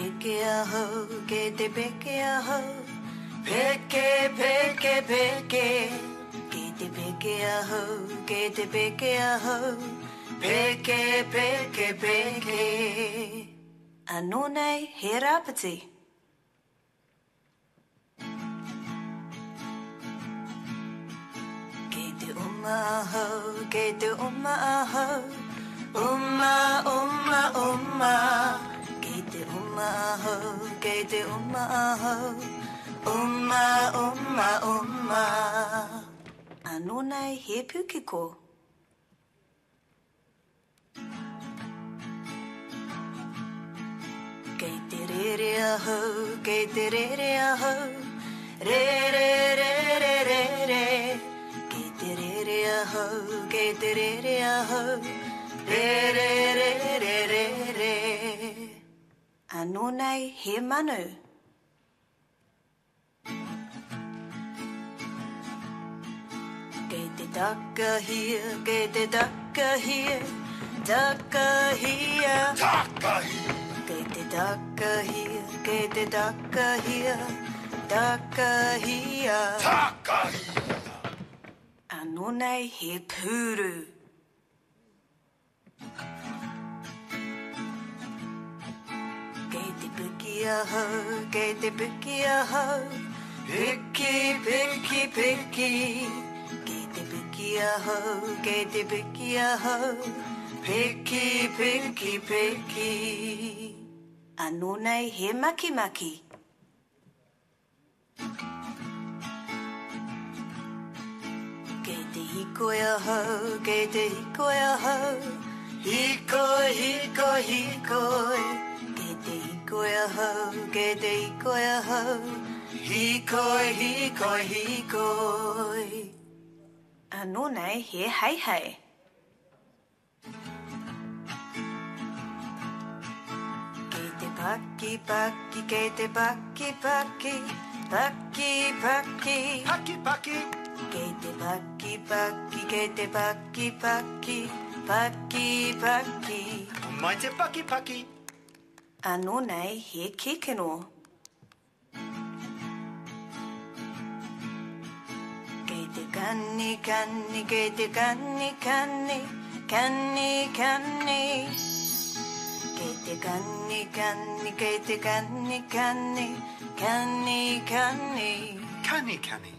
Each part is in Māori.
peke aho, ke te peke aho. Peke, peke, peke. Ke te peke aho, ke te peke aho. Peke, peke, peke. Anō nei, he rāpiti. Ke te uma aho, ke te uma aho. Uma, uma, uma. Ke te uma aho, ke te uma aho. Uma, uma, uma. Anō nei, he pukiko. Ke te rere aho, ke te rere aho. Re, re, re, re, re, re. Ke te rere aho, ke te rere aho. Re, re, re, re, re, re. Anō nei, he manu. Ke te takahia, ke te takahia. Takahia. Takahia. Ke te takahia, ke te takahia. Takahia. Takahia. Anō nei, he pūru. Ke te piki aho, ke te piki aho. Piki, piki, piki. Ke te piki aho, ke te piki aho. Piki, piki, piki. Anō nei, he maki maki. Ke te hikoi aho, ke te hikoi aho. Hikoi, hikoi, hikoi. Ke te hikoi aho, ke te hikoi aho. Hikoi, hikoi, hikoi. Anō nei, he hei hei. Ke te paki paki, ke te paki paki. Paki paki. Paki, paki. Ke te paki paki, ke te paki paki. Paki paki. Mai te paki, paki. Anō nei, he kikino. Ke te kani kani, ke te kani kani. Kani kani. Ke te kani kani, ke te kani kani. Kani kani. Kani, kani.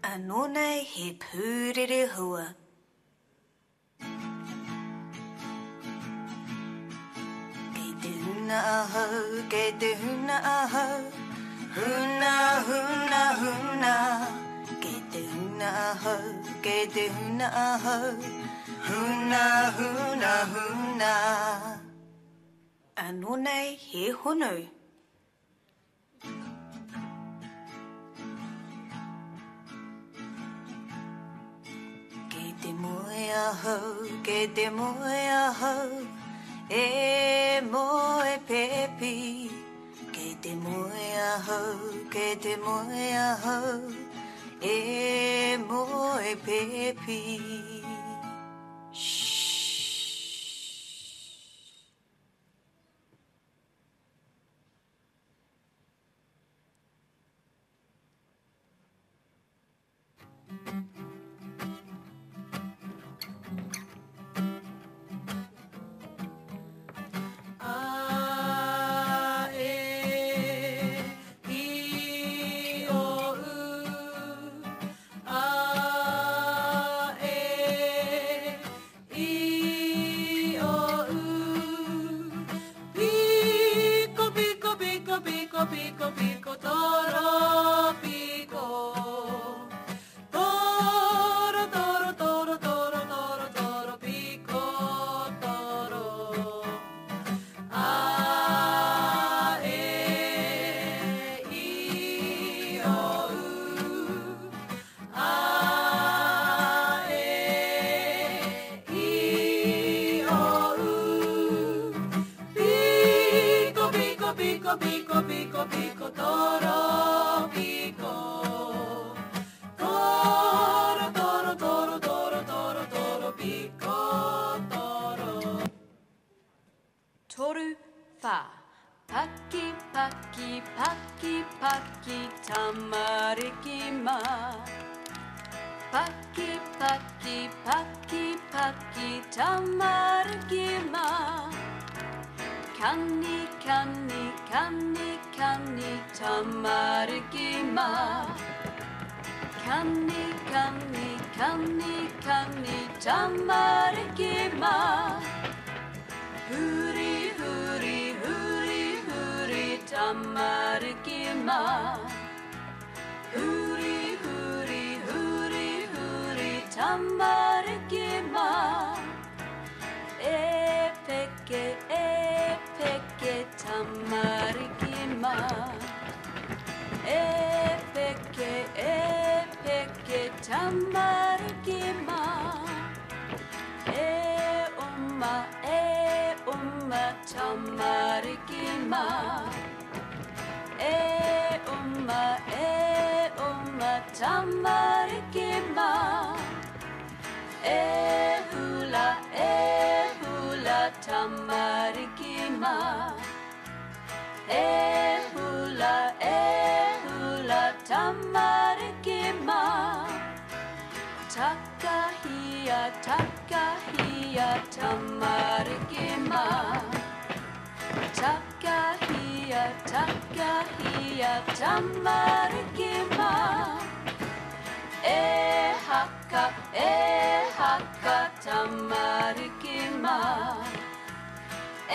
Anō nei, he pūrere hua. Ke te huna aho, ke te huna aho. Huna, huna, huna. Ke te huna aho, ke te huna aho. Huna, huna, huna. Anō nei, he honu. Ke te moe aho, ke te moe aho. E moe pepi. Ke te moe aho, ke te moe aho. E moe pepi. Shh. Pico, pico, toro, pico. Toro, toro, toro, toro, toro, toro, pico, toro. A, E, I, O, U. A, E, I, O, U. Pico, pico, pico, pico, pico, pico, toro, pico. Toro, toro, toro, toro, toro, toro, pico, toro. Toru wha, paki paki paki tamariki ma. Paki paki paki paki tamariki ma. Kani kani kani kani tamariki ma. Kani kani kani kani tamariki ma. Huri huri huri huri tamariki ma. Huri huri huri huri tamariki ma. E peke tamariki ma. E peke tamariki ma. E umma tamariki ma. E umma tamariki ma. E hula tamariki ma. E hula tamariki ma. Takahia tamariki ma. Takahia tamariki ma. E haka tamariki ma. E